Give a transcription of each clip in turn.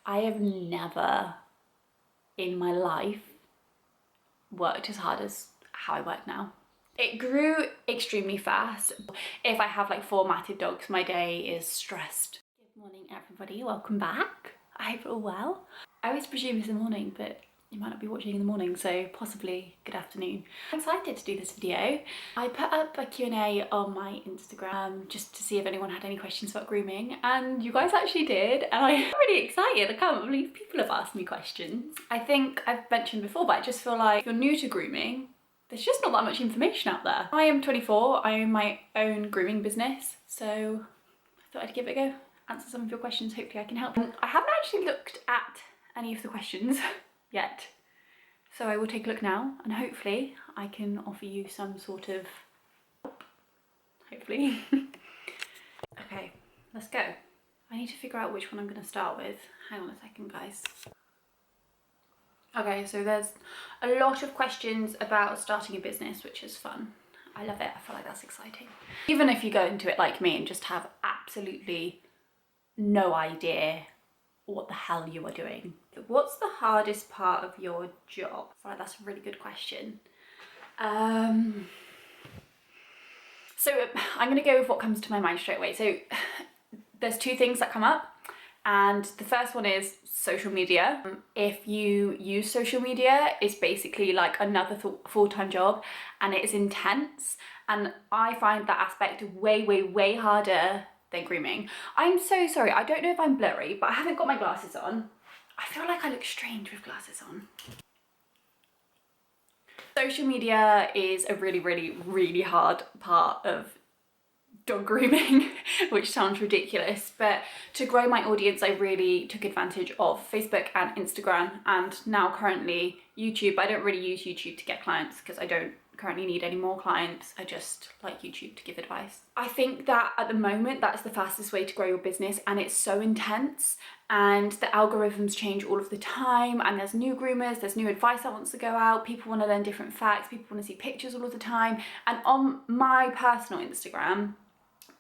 I have never in my life worked as hard as how I work now. It grew extremely fast. If I have like formatted dogs, my day is stressed. Good morning, everybody. Welcome back. I hope you're all well. I always presume it's the morning, but you might not be watching in the morning, so possibly good afternoon. I'm excited to do this video. I put up a Q&A on my Instagram just to see if anyone had any questions about grooming, and you guys actually did, and I'm really excited. I can't believe people have asked me questions. I think I've mentioned before, but I just feel like if you're new to grooming, there's just not that much information out there. I am 24, I own my own grooming business, so I thought I'd give it a go, answer some of your questions, hopefully I can help. I haven't actually looked at any of the questions yet, so I will take a look now and hopefully I can offer you some sort of help, hopefully. Okay, let's go. I need to figure out which one I'm going to start with. Hang on a second, guys. Okay, so there's a lot of questions about starting a business, which is fun. I love it. I feel like that's exciting. Even if you go into it like me and just have absolutely no idea what the hell you are doing. What's the hardest part of your job? I feel like that's a really good question. So I'm going to go with what comes to my mind straight away. So there's two things that come up. And the first one is social media. If you use social media, it's basically like another full-time job and it is intense. And I find that aspect way, way, way harder than grooming. I'm so sorry, I don't know if I'm blurry, but I haven't got my glasses on. I feel like I look strange with glasses on. Social media is a really, really, really hard part of dog grooming, which sounds ridiculous, but to grow my audience I really took advantage of Facebook and Instagram, and now currently YouTube. I don't really use YouTube to get clients because I don't currently need any more clients. I just like YouTube to give advice. I think that at the moment that's the fastest way to grow your business, and it's so intense and the algorithms change all of the time, and there's new groomers, there's new advice that wants to go out, people want to learn different facts, people want to see pictures all of the time. And on my personal Instagram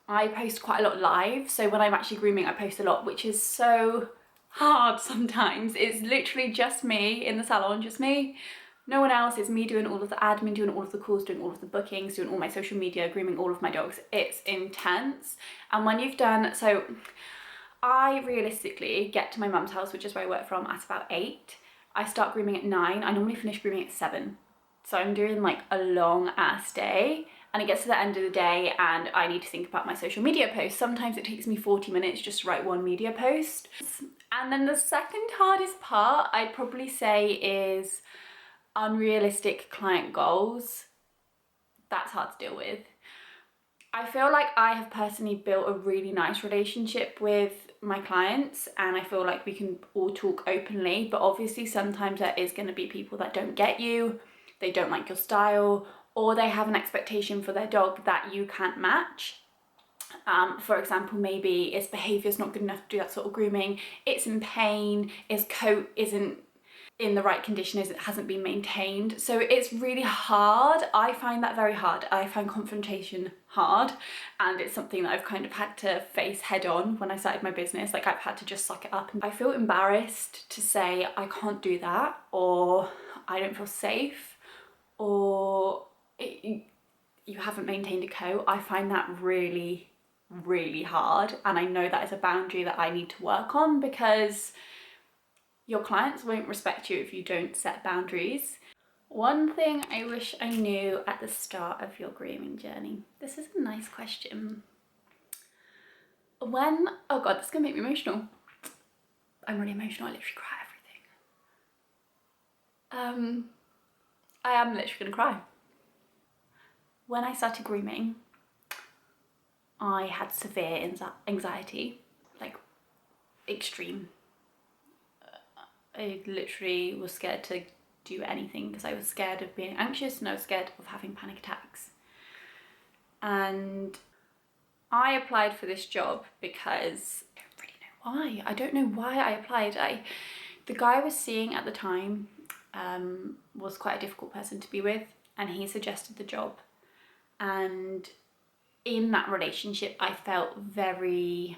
I post quite a lot live, so when I'm actually grooming I post a lot, which is so hard sometimes. It's literally just me in the salon, just me, no one else. It's me doing all of the admin, doing all of the calls, doing all of the bookings, doing all my social media, grooming all of my dogs. It's intense. And when you've done, so I realistically get to my mum's house, which is where I work from, at about 8. I start grooming at 9. I normally finish grooming at 7. So I'm doing like a long ass day. And it gets to the end of the day and I need to think about my social media posts. Sometimes it takes me 40 minutes just to write one media post. And then the second hardest part I'd probably say is unrealistic client goals. That's hard to deal with. I feel like I have personally built a really nice relationship with my clients and I feel like we can all talk openly, but obviously sometimes there is going to be people that don't get you, they don't like your style, or they have an expectation for their dog that you can't match. For example, maybe its behaviour is not good enough to do that sort of grooming, it's in pain, its coat isn't in the right condition, it hasn't been maintained. So it's really hard. I find that very hard. I find confrontation hard, and it's something that I've kind of had to face head on when I started my business. Like I've had to just suck it up. I feel embarrassed to say I can't do that, or I don't feel safe, or you haven't maintained a coat. I find that really, really hard, and I know that is a boundary that I need to work on because your clients won't respect you if you don't set boundaries. One thing I wish I knew at the start of your grooming journey. This is a nice question. Oh god, this is gonna make me emotional. I'm really emotional, I literally cry at everything. I am literally gonna cry. When I started grooming, I had severe anxiety, like extreme. I literally was scared to do anything because I was scared of being anxious and I was scared of having panic attacks. And I applied for this job because I don't really know why. I don't know why I applied. The guy I was seeing at the time was quite a difficult person to be with, and he suggested the job. And in that relationship I felt very,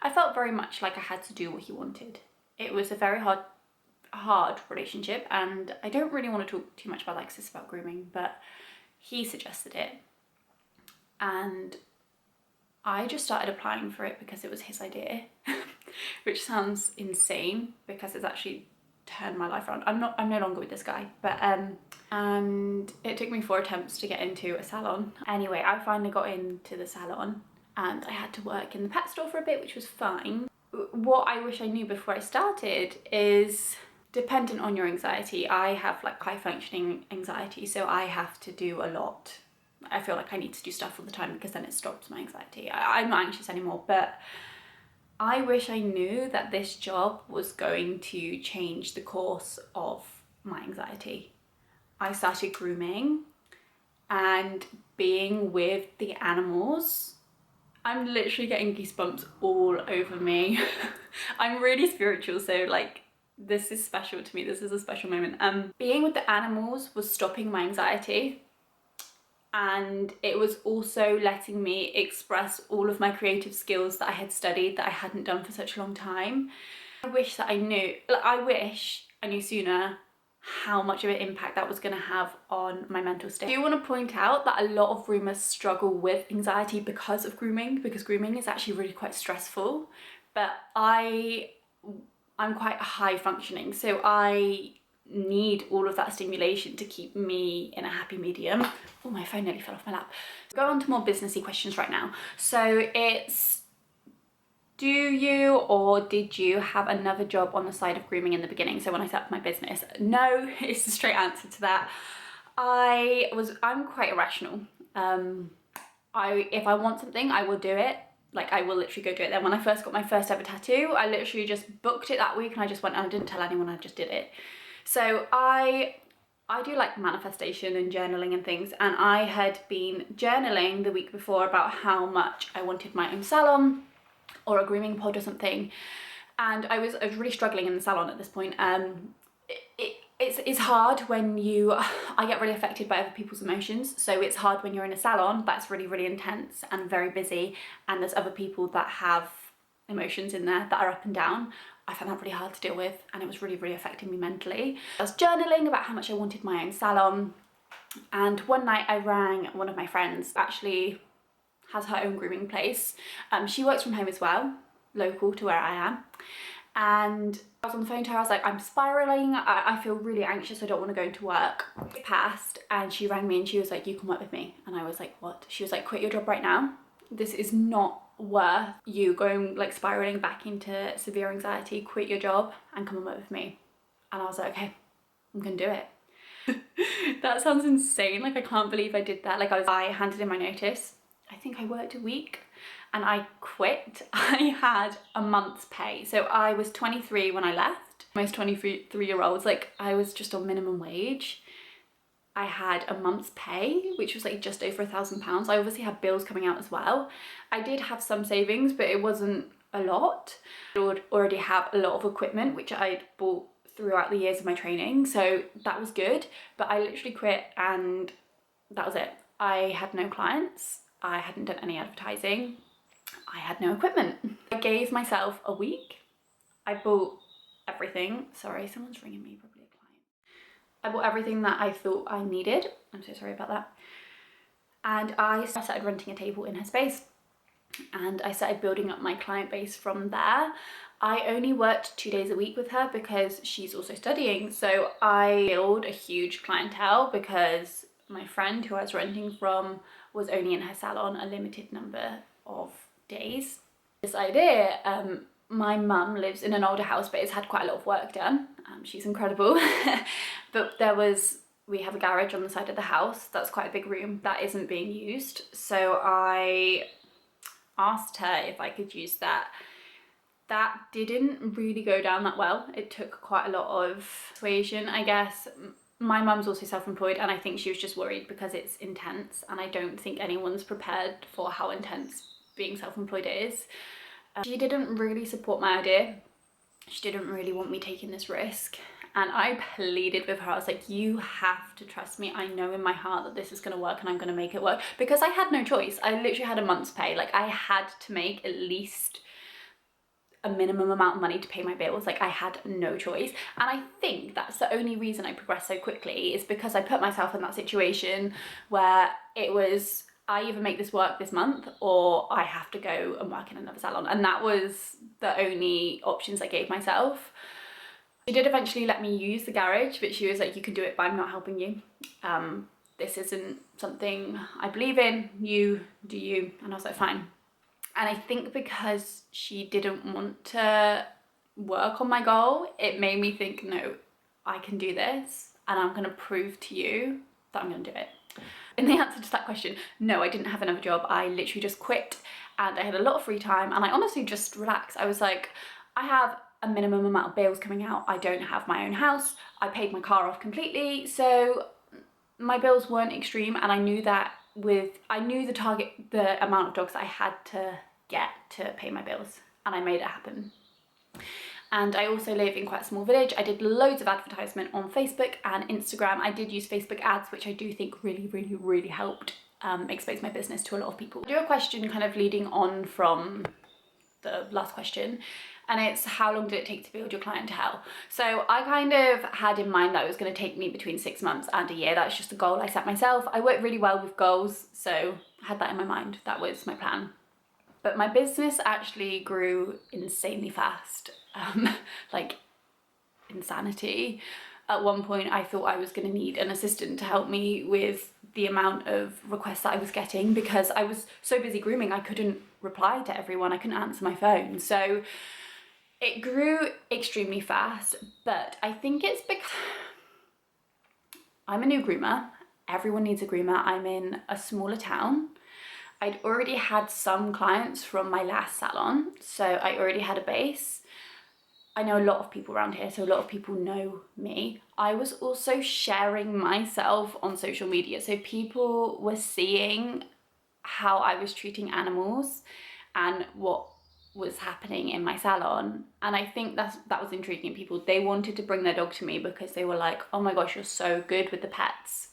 I felt very much like I had to do what he wanted. It was a very hard relationship, and I don't really want to talk too much about Alexis about grooming, but he suggested it, and I just started applying for it because it was his idea, which sounds insane because it's actually turned my life around. I'm no longer with this guy, but and it took me 4 attempts to get into a salon. Anyway, I finally got into the salon, and I had to work in the pet store for a bit, which was fine. What I wish I knew before I started is, dependent on your anxiety, I have like high functioning anxiety, so I have to do a lot. I feel like I need to do stuff all the time because then it stops my anxiety. I'm not anxious anymore, but I wish I knew that this job was going to change the course of my anxiety. I started grooming and being with the animals. I'm literally getting goosebumps all over me. I'm really spiritual, so like this is special to me. This is a special moment. Being with the animals was stopping my anxiety, and it was also letting me express all of my creative skills that I had studied that I hadn't done for such a long time. I wish that I knew, I wish I knew sooner how much of an impact that was going to have on my mental state. I do want to point out that a lot of groomers struggle with anxiety because of grooming, because grooming is actually really quite stressful, but I'm quite high functioning, so I need all of that stimulation to keep me in a happy medium. Oh, my phone nearly fell off my lap. Go on to more businessy questions right now. So it's, do you or did you have another job on the side of grooming in the beginning? So when I set up my business, no, it's the straight answer to that. I'm quite irrational. If I want something, I will do it. Like I will literally go do it. Then when I first got my first ever tattoo, I literally just booked it that week and I just went and I didn't tell anyone, I just did it. So I do like manifestation and journaling and things, and I had been journaling the week before about how much I wanted my own salon or a grooming pod or something, and I was really struggling in the salon at this point. It's hard when I get really affected by other people's emotions, so it's hard when you're in a salon that's really, really intense and very busy, and there's other people that have emotions in there that are up and down. I found that really hard to deal with, and it was really, really affecting me mentally. I was journaling about how much I wanted my own salon, and one night I rang one of my friends, actually has her own grooming place. She works from home as well, local to where I am, and I was on the phone to her. I was like, I'm spiraling, I feel really anxious, I don't want to go into work. It passed, and she rang me and she was like, you can work with me. And I was like, what? She was like, quit your job right now. This is not worth you going like spiraling back into severe anxiety. Quit your job and come and work with me. And I was like, okay, I'm gonna do it. That sounds insane. Like I can't believe I did that. Like I handed in my notice. I think I worked a week and I quit. I had a month's pay. So I was 23 when I left. Most 23-year-olds, like I was just on minimum wage. I had a month's pay, which was like just over £1,000. I obviously had bills coming out as well. I did have some savings, but it wasn't a lot. I would already have a lot of equipment, which I'd bought throughout the years of my training. So that was good, but I literally quit and that was it. I had no clients. I hadn't done any advertising. I had no equipment. I gave myself a week. I bought everything. Sorry, someone's ringing me, probably a client. I bought everything that I thought I needed. I'm so sorry about that. And I started renting a table in her space, and I started building up my client base from there. I only worked 2 days a week with her because she's also studying. So I built a huge clientele because my friend who I was renting from was only in her salon a limited number of days. This idea, my mum lives in an older house, but it's had quite a lot of work done. She's incredible. But we have a garage on the side of the house. That's quite a big room that isn't being used. So I asked her if I could use that. That didn't really go down that well. It took quite a lot of persuasion, I guess. My mum's also self-employed, and I think she was just worried because it's intense, and I don't think anyone's prepared for how intense being self-employed is. She didn't really support my idea. She didn't really want me taking this risk, and I pleaded with her. I was like, you have to trust me. I know in my heart that this is going to work and I'm going to make it work, because I had no choice. I literally had a month's pay. Like I had to make at least a minimum amount of money to pay my bills. Like I had no choice. And I think that's the only reason I progressed so quickly, is because I put myself in that situation where it was, I either make this work this month or I have to go and work in another salon. And that was the only options I gave myself. She did eventually let me use the garage, but she was like, you can do it, but I'm not helping you. This isn't something I believe in. You do you. And I was like, fine. And I think because she didn't want to work on my goal, it made me think, no, I can do this and I'm going to prove to you that I'm going to do it. And the answer to that question, no, I didn't have another job. I literally just quit and I had a lot of free time and I honestly just relaxed. I was like, I have a minimum amount of bills coming out. I don't have my own house. I paid my car off completely. So my bills weren't extreme, and I knew that I knew the amount of dogs I had to get to pay my bills, and I made it happen. And I also live in quite a small village. I did loads of advertisement on Facebook and Instagram. I did use Facebook ads, which I do think really helped expose my business to a lot of people. I do a question kind of leading on from the last question, and it's how long did it take to build your clientele? So I kind of had in mind that it was going to take me between 6 months and a year. That's just a goal I set myself. I work really well with goals, so I had that in my mind. That was my plan. But my business actually grew insanely fast, like insanity. At one point I thought I was going to need an assistant to help me with the amount of requests that I was getting, because I was so busy grooming I couldn't reply to everyone, I couldn't answer my phone. So it grew extremely fast, but I think it's because I'm a new groomer. Everyone needs a groomer. I'm in a smaller town. I'd already had some clients from my last salon, so I already had a base. I know a lot of people around here, so a lot of people know me. I was also sharing myself on social media, so people were seeing how I was treating animals and what was happening in my salon, and I think that was intriguing people. They wanted to bring their dog to me because they were like, oh my gosh, you're so good with the pets.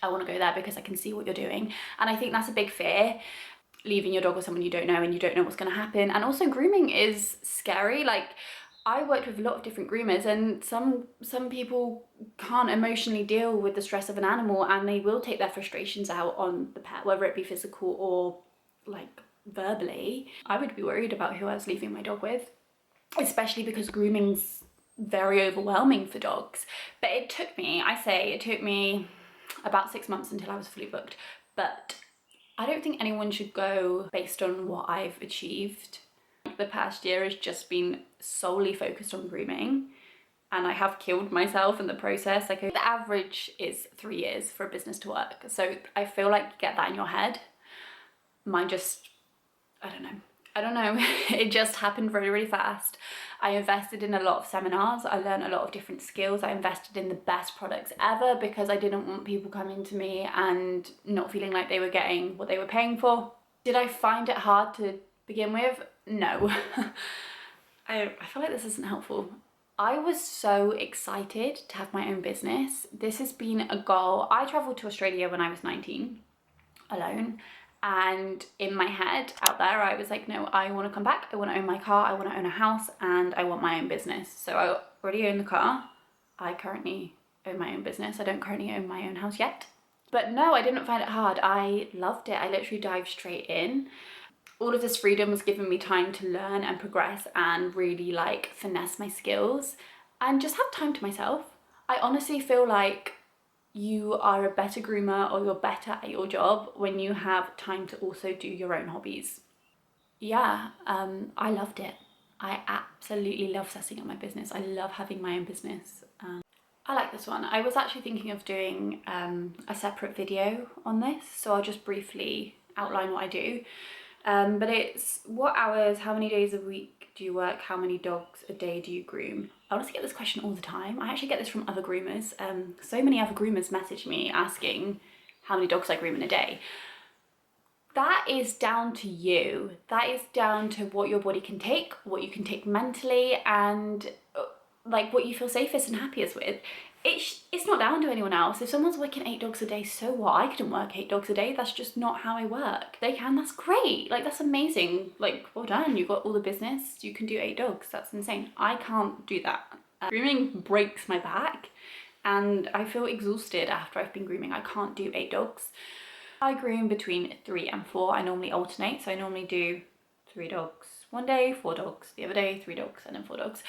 I want to go there because I can see what you're doing. And I think that's a big fear, leaving your dog with someone you don't know and you don't know what's going to happen. And also grooming is scary. Like I worked with a lot of different groomers, and some people can't emotionally deal with the stress of an animal, and they will take their frustrations out on the pet, whether it be physical or like verbally. I would be worried about who I was leaving my dog with, especially because grooming's very overwhelming for dogs. But it took me about 6 months until I was fully booked. But I don't think anyone should go based on what I've achieved. The past year has just been solely focused on grooming, and I have killed myself in the process. Like the average is 3 years for a business to work. So I feel like you get that in your head. Mine just, I don't know. It just happened really fast. I invested in a lot of seminars. I learned a lot of different skills. I invested in the best products ever because I didn't want people coming to me and not feeling like they were getting what they were paying for. Did I find it hard to begin with? No. I feel like this isn't helpful. I was so excited to have my own business. This has been a goal. I traveled to Australia when I was 19 alone. And in my head out there, I was like, no, I want to come back. I want to own my car. I want to own a house, and I want my own business. So I already own the car. I currently own my own business. I don't currently own my own house yet. But no, I didn't find it hard. I loved it. I literally dived straight in. All of this freedom was giving me time to learn and progress and really like finesse my skills and just have time to myself. I honestly feel like you are a better groomer, or you're better at your job when you have time to also do your own hobbies. Yeah, I loved it. I absolutely love setting up my business. I love having my own business. I like this one. I was actually thinking of doing a separate video on this, so I'll just briefly outline what I do. But it's what hours, how many days a week do you work, how many dogs a day do you groom? I honestly get this question all the time. I actually get this from other groomers. So many other groomers message me asking how many dogs I groom in a day. That is down to you. That is down to what your body can take, what you can take mentally, and like what you feel safest and happiest with. it's not down to anyone else. If someone's working 8 dogs a day, so what? I couldn't work 8 dogs a day. That's just not how I work. They can, that's great. Like, that's amazing. Like, well done, you got all the business. You can do 8 dogs, that's insane. I can't do that. Grooming breaks my back and I feel exhausted after I've been grooming. I can't do 8 dogs. I groom between 3 and 4. I normally alternate, so I normally do 3 dogs one day, 4 dogs the other day, 3 dogs, and then 4 dogs.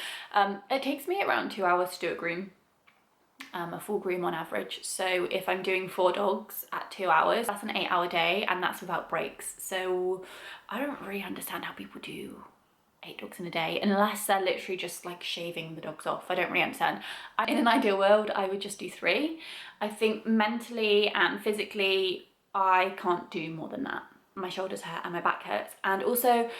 It takes me around 2 hours to do a groom. A full groom on average. So if I'm doing 4 dogs at 2 hours, that's an 8-hour day, and that's without breaks. So I don't really understand how people do 8 dogs in a day unless they're literally just like shaving the dogs off. I don't really understand. In an ideal world, I would just do 3. I think mentally and physically I can't do more than that. My shoulders hurt and my back hurts. And also,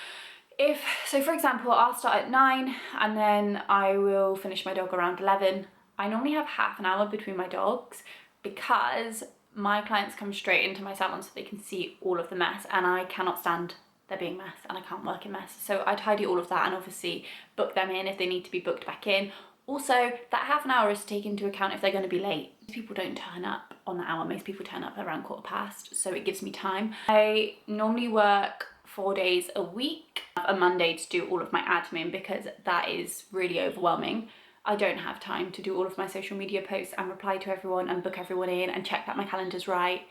so for example, I'll start at 9 and then I will finish my dog around 11. I normally have half an hour between my dogs because my clients come straight into my salon so they can see all of the mess, and I cannot stand there being mess and I can't work in mess. So I tidy all of that and obviously book them in if they need to be booked back in. Also, that half an hour is to take into account if they're going to be late. Most people don't turn up on the hour. Most people turn up around 1:15, so it gives me time. I normally work 4 days a week, a Monday to do all of my admin because that is really overwhelming. I don't have time to do all of my social media posts and reply to everyone and book everyone in and check that my calendar's right,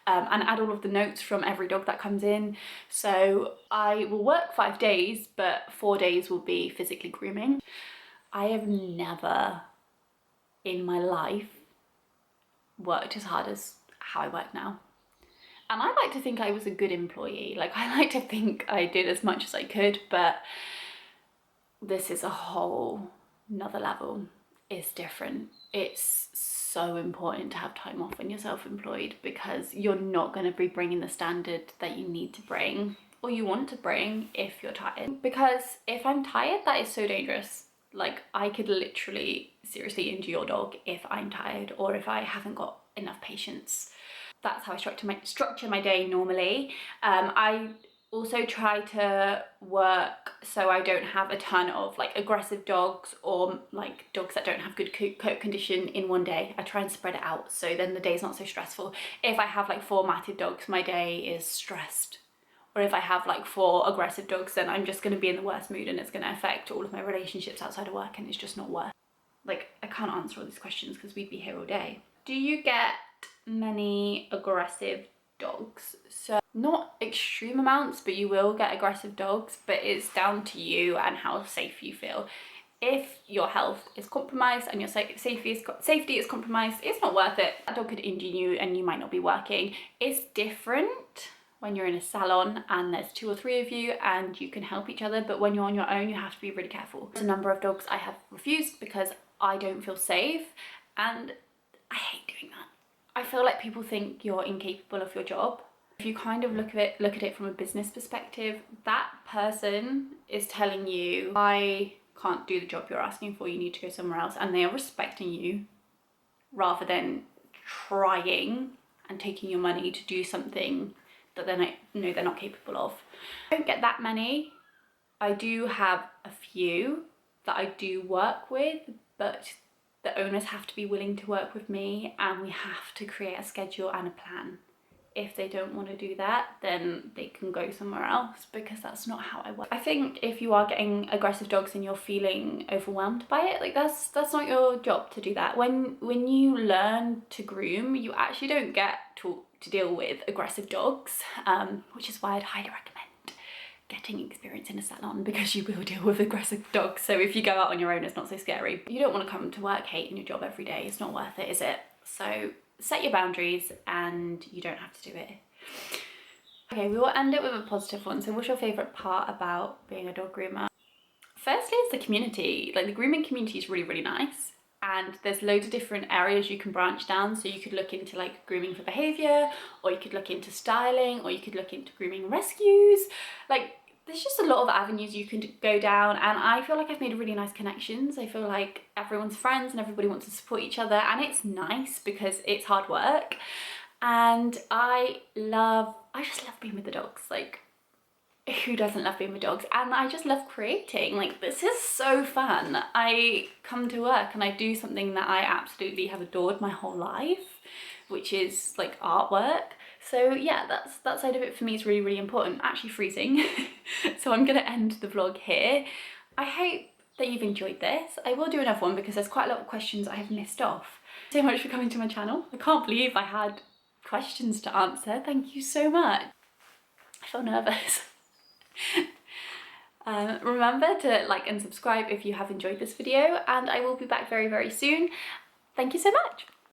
and add all of the notes from every dog that comes in. So I will work 5 days, but 4 days will be physically grooming. I have never in my life worked as hard as how I work now. And I like to think I was a good employee. Like, I like to think I did as much as I could, but this is a whole another level. It's different. It's so important to have time off when you're self-employed because you're not going to be bringing the standard that you need to bring or you want to bring if you're tired. Because if I'm tired, that is so dangerous. Like, I could literally seriously injure your dog if I'm tired or if I haven't got enough patience. That's how I structure my day normally. I also try to work so I don't have a ton of like aggressive dogs or like dogs that don't have good coat condition in one day. I try and spread it out so then the day's not so stressful. If I have like 4 matted dogs, my day is stressed. Or if I have like 4 aggressive dogs, then I'm just going to be in the worst mood and it's going to affect all of my relationships outside of work, and it's just not worth it. Like, I can't answer all these questions because we'd be here all day. Do you get many aggressive dogs? So not extreme amounts, but you will get aggressive dogs, but it's down to you and how safe you feel. If your health is compromised and your safety is compromised, it's not worth it. That dog could injure you and you might not be working. It's different when you're in a salon and there's 2 or 3 of you and you can help each other, but when you're on your own, you have to be really careful. There's a number of dogs I have refused because I don't feel safe, and I hate doing that. I feel like people think you're incapable of your job. If you kind of look at it from a business perspective, that person is telling you, I can't do the job you're asking for, you need to go somewhere else, and they are respecting you rather than trying and taking your money to do something that they're not capable of. I don't get that many. I do have a few that I do work with, but the owners have to be willing to work with me and we have to create a schedule and a plan. If they don't want to do that, then they can go somewhere else because that's not how I work. I think if you are getting aggressive dogs and you're feeling overwhelmed by it, like that's not your job to do that. When you learn to groom, you actually don't get to deal with aggressive dogs, which is why I'd highly recommend getting experience in a salon because you will deal with aggressive dogs. So if you go out on your own, it's not so scary. You don't want to come to work hating your job every day. It's not worth it, is it? So set your boundaries and you don't have to do it. Okay, we will end it with a positive one. So what's your favourite part about being a dog groomer? Firstly, it's the community. Like, the grooming community is really, really nice. And there's loads of different areas you can branch down. So you could look into like grooming for behaviour, or you could look into styling, or you could look into grooming rescues. Like, there's just a lot of avenues you can go down, and I feel like I've made really nice connections. I feel like everyone's friends and everybody wants to support each other, and it's nice because it's hard work. And I just love being with the dogs. Like, who doesn't love being with dogs? And I just love creating. Like, this is so fun. I come to work and I do something that I absolutely have adored my whole life, which is like artwork. So yeah, that side of it for me is really, really important. Actually freezing. So I'm gonna end the vlog here. I hope that you've enjoyed this. I will do another one because there's quite a lot of questions I have missed off. So much for coming to my channel. I can't believe I had questions to answer. Thank you so much. I feel nervous. Remember to like and subscribe if you have enjoyed this video, and I will be back very, very soon. Thank you so much.